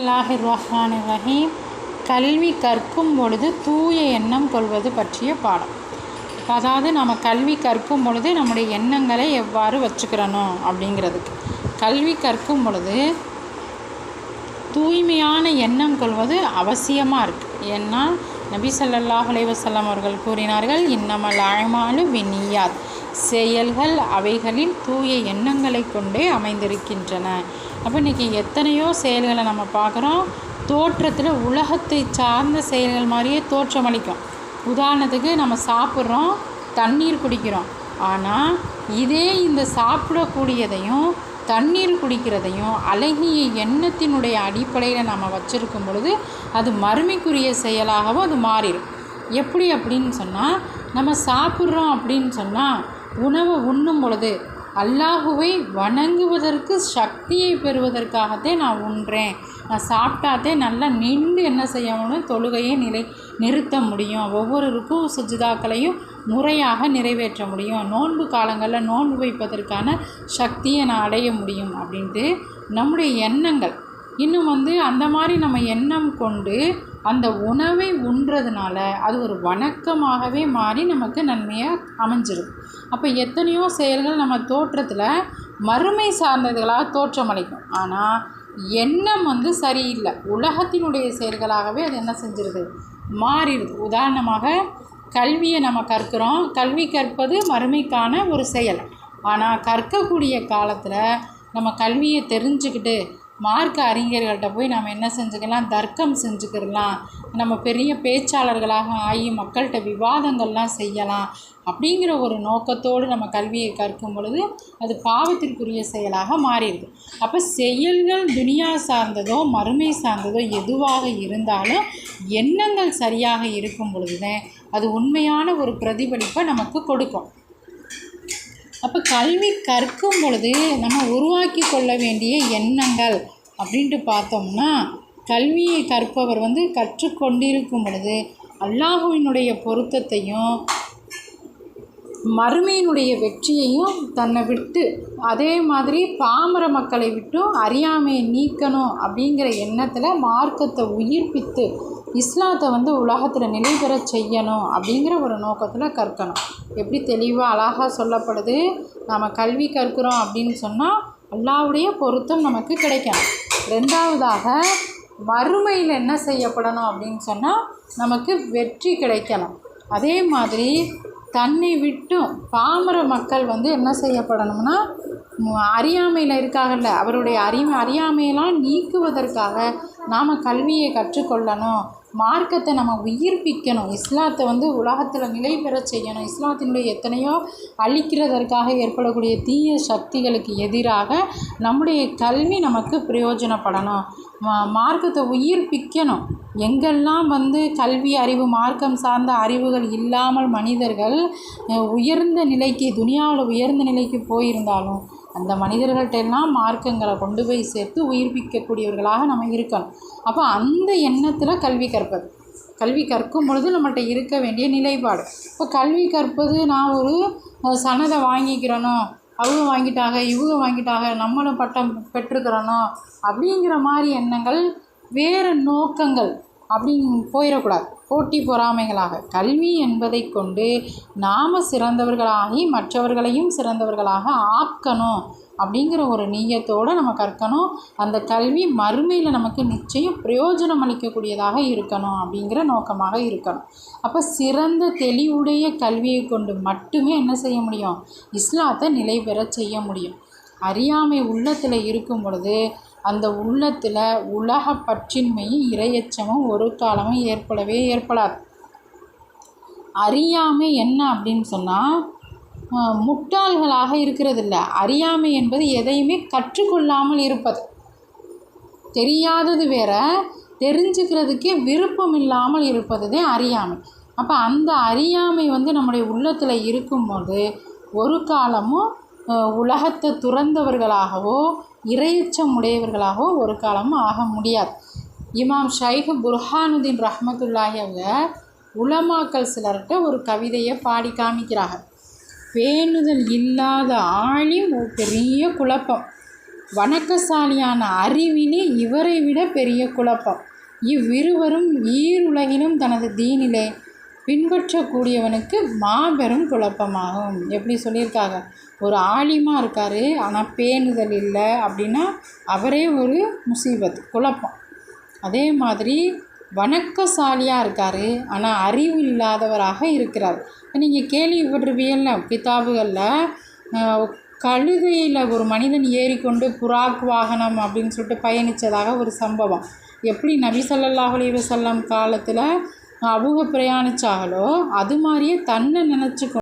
பிஸ்மில்லாஹிர் ரஹ்மானிர் ரஹீம். கல்வி கற்கும் பொழுது தூய எண்ணம் கொள்வது பற்றிய பாடம். அதாவது நம்ம கல்வி கற்கும் பொழுது நம்முடைய எண்ணங்களை எவ்வாறு வச்சுக்கிறணும் அப்படிங்கிறதுக்கு. கல்வி கற்கும் பொழுது தூய்மையான எண்ணம் கொள்வது அவசியமாக இருக்குது. ஏன்னா நபி ஸல்லல்லாஹு அலைஹி வஸல்லம் அவர்கள் கூறினார்கள், இன்னமல் அஅமாலு பின்னியாத், செயல்கள் அவைகளில் தூய எண்ணங்களை கொண்டே அமைந்திருக்கின்றன. அப்போ இன்றைக்கி எத்தனையோ செயல்களை நம்ம பார்க்குறோம். தோற்றத்தில் உலகத்தை சார்ந்த செயல்கள் மாதிரியே தோற்றமளிக்கும். உதாரணத்துக்கு நம்ம சாப்பிட்றோம், தண்ணீர் குடிக்கிறோம். ஆனால் இதே இந்த சாப்பிடக்கூடியதையும் தண்ணீர் குடிக்கிறதையும் அழகிய எண்ணத்தினுடைய அடிப்படையில் நம்ம வச்சுருக்கும் பொழுது அது மறுமைக்குரிய செயலாகவும் அது மாறிடும். எப்படி அப்படின்னு சொன்னால், நம்ம சாப்பிட்றோம் அப்படின்னு சொன்னால் உணவை உண்ணும் பொழுது அல்லாஹுவை வணங்குவதற்கு சக்தியை பெறுவதற்காகத்தே நான் உண்றேன், நான் சாப்பிட்டாத்தே நல்லா நின்று என்ன செய்ய முடியும், தொழுகையை நிறுத்த முடியும், ஒவ்வொரு ருக்கு சுஜிதாக்களையும் முறையாக நிறைவேற்ற முடியும், நோன்பு காலங்களில் நோன்பு வைப்பதற்கான சக்தியை நான் அடைய முடியும் அப்படின்ட்டு நம்முடைய எண்ணங்கள் இன்னும் அந்த மாதிரி நம்ம எண்ணம் கொண்டு அந்த உணவை உண்றதுனால அது ஒரு வணக்கமாகவே மாறி நமக்கு நன்மையாக அமைஞ்சிடும். அப்போ எத்தனையோ செயல்கள் நம்ம தோற்றத்தில் மறுமை சார்ந்ததுகளாக தோற்றமளிக்கும். ஆனால் எண்ணம் சரியில்லை, உலகத்தினுடைய செயல்களாகவே அது என்ன செஞ்சிருது, மாறிடுது. உதாரணமாக கல்வியை நம்ம கற்கிறோம். கல்வி கற்பது மறுமைக்கான ஒரு செயல். ஆனால் கற்கக்கூடிய காலத்தில் நம்ம கல்வியை தெரிஞ்சுக்கிட்டு மார்க்க அறிஞர்கள்ட்ட போய் நம்ம என்ன செஞ்சுக்கலாம், தர்க்கம் செஞ்சுக்கிடலாம், நம்ம பெரிய பேச்சாளர்களாக ஆகி மக்கள்கிட்ட விவாதங்கள்லாம் செய்யலாம். அப்படிங்கிற ஒரு நோக்கத்தோடு நம்ம கல்வியை கற்கும் பொழுது அது பாவத்திற்குரிய செயலாக மாறிடுது. அப்போ செயல்கள் துனியா சார்ந்ததோ மறுமை சார்ந்ததோ எதுவாக இருந்தாலும் எண்ணங்கள் சரியாக இருக்கும் பொழுதுதான் அது உண்மையான ஒரு பிரதிபலிப்பை நமக்கு கொடுக்கும். அப்போ கல்வி கற்கும் பொழுது நம்ம உருவாக்கி கொள்ள வேண்டிய எண்ணங்கள் அப்படின்ட்டு பார்த்தோம்னா, கல்வியை கற்பவர் கற்றுக்கொண்டிருக்கும் பொழுது அல்லாஹுவினுடைய பொருத்தத்தையும் மறுமையினுடைய வெற்றியையும் தன்னை விட்டு, அதே மாதிரி பாமர மக்களை விட்டும் அறியாமையை நீக்கணும் அப்படிங்கிற எண்ணத்தில் மார்க்கத்தை உயிர்ப்பித்து இஸ்லாத்தை உலகத்தில் நிலை பெற செய்யணும் அப்படிங்கிற ஒரு நோக்கத்தில் கற்கணும். எப்படி தெளிவாக அழகாக சொல்லப்படுது, நாம் கல்வி கற்கிறோம் அப்படின்னு சொன்னால் அல்லாஹ்வுடைய பொருத்தம் நமக்கு கிடைக்கணும். ரெண்டாவதாக மறுமையில் என்ன செய்யப்படணும் அப்படின்னு சொன்னால் நமக்கு வெற்றி கிடைக்கணும். அதே மாதிரி தன்னை விட்டும் பாமர மக்கள் என்ன செய்யப்படணும்னா, அறியாமையில் இருக்காங்கல்ல, அவருடைய அறியாமையெல்லாம் நீக்குவதற்காக நாம் கல்வியை கற்றுக்கொள்ளணும், மார்க்கத்தை நம்ம உயிர்ப்பிக்கணும், இஸ்லாத்தை உலகத்தில் நிலை பெற செய்யணும். இஸ்லாத்தினுடைய எத்தனையோ அழிக்கிறதற்காக ஏற்படக்கூடிய தீய சக்திகளுக்கு எதிராக நம்முடைய கல்வி நமக்கு பிரயோஜனப்படணும். மார்க்கத்தை உயிர்ப்பிக்கணும். எங்கெல்லாம் கல்வி அறிவு மார்க்கம் சார்ந்த அறிவுகள் இல்லாமல் மனிதர்கள் உயர்ந்த நிலைக்கு, துனியாவில் உயர்ந்த நிலைக்கு போயிருந்தாலும் அந்த மனிதர்கள்ட்டெல்லாம் மார்க்கங்களை கொண்டு போய் சேர்த்து உயிர்ப்பிக்கக்கூடியவர்களாக நம்ம இருக்கணும். அப்போ அந்த எண்ணத்தில் கல்வி கற்பது, கல்வி கற்கும் பொழுது நம்மகிட்ட இருக்க வேண்டிய நிலைப்பாடு. இப்போ கல்வி கற்பது நான் ஒரு சனதை வாங்கிக்கிறணும், அவங்க வாங்கிட்டாங்க இவங்க வாங்கிட்டாங்க நம்மளும் பட்டம் பெற்றுக்கிறணும் அப்படிங்கிற மாதிரி எண்ணங்கள், வேறு நோக்கங்கள் அப்படின்னு போயிடக்கூடாது. போட்டி பொறாமைகளாக கல்வி என்பதை கொண்டு நாம் சிறந்தவர்களாகி மற்றவர்களையும் சிறந்தவர்களாக ஆக்கணும் அப்படிங்கிற ஒரு நீயத்தோடு நம்ம கற்கணும். அந்த கல்வி மறுமையில் நமக்கு நிச்சயம் பிரயோஜனம் அளிக்கக்கூடியதாக இருக்கணும் அப்படிங்கிற நோக்கமாக இருக்கணும். அப்போ சிறந்த தெளிவுடைய கல்வியை கொண்டு மட்டுமே என்ன செய்ய முடியும், இஸ்லாத்தை நிலை பெற செய்ய முடியும். அறியாமை உள்ளத்தில் இருக்கும் பொழுது அந்த உள்ளத்தில் உலக பற்றின்மையும் இரையச்சமும் ஒரு காலமும் ஏற்படாது. அறியாமை என்ன அப்படின்னு சொன்னால் முட்டாள்களாக இருக்கிறது இல்லை. அறியாமை என்பது எதையுமே கற்றுக்கொள்ளாமல் இருப்பது. தெரியாதது வேற, தெரிஞ்சுக்கிறதுக்கே விருப்பம் இல்லாமல் இருப்பது தான் அறியாமை. அப்போ அந்த அறியாமை நம்முடைய உள்ளத்தில் இருக்கும்போது ஒரு காலமும் உலகத்தை துறந்தவர்களாகவோ இரையச்சம் உடையவர்களாகவோ ஒரு காலமும் ஆக முடியாது. இமாம் ஷைக் புர்ஹானுதீன் ரஹ்மத்துல்லாஹி அவங்க உலமாக்கள் சிலர்கிட்ட ஒரு கவிதையை பாடி காமிக்கிறாங்க. பேணுதல் இல்லாத ஆழிம் ஒரு பெரிய குழப்பம், வணக்கசாலியான அறிவிலே இவரை விட பெரிய குழப்பம். இவ்விருவரும் ஈருலகிலும் தனது தீனிலே பின்பற்றக்கூடியவனுக்கு மாபெரும் குழப்பமாகும். எப்படி சொல்லியிருக்காங்க, ஒரு ஆலிமாக இருக்கார் ஆனால் பேணுதல் இல்லை அப்படின்னா அவரே ஒரு முசீபத், குழப்பம். அதே மாதிரி வணக்கசாலியாக இருக்கார் ஆனால் அறிவு இல்லாதவராக இருக்கிறார். நீங்கள் கேள்விப்பட்டிருப்பீங்கள்ல கிதாபுகளில், கழுதையில் ஒரு மனிதன் ஏறிக்கொண்டு புராக் வாகனம் அப்படின்னு சொல்லிட்டு பயணித்ததாக ஒரு சம்பவம். எப்படி நபி ஸல்லல்லாஹு அலைஹி வஸல்லம் காலத்தில் அவங்க பிரயாணித்தாங்களோ அது மாதிரியே தன்னை நினச்சிக்கோ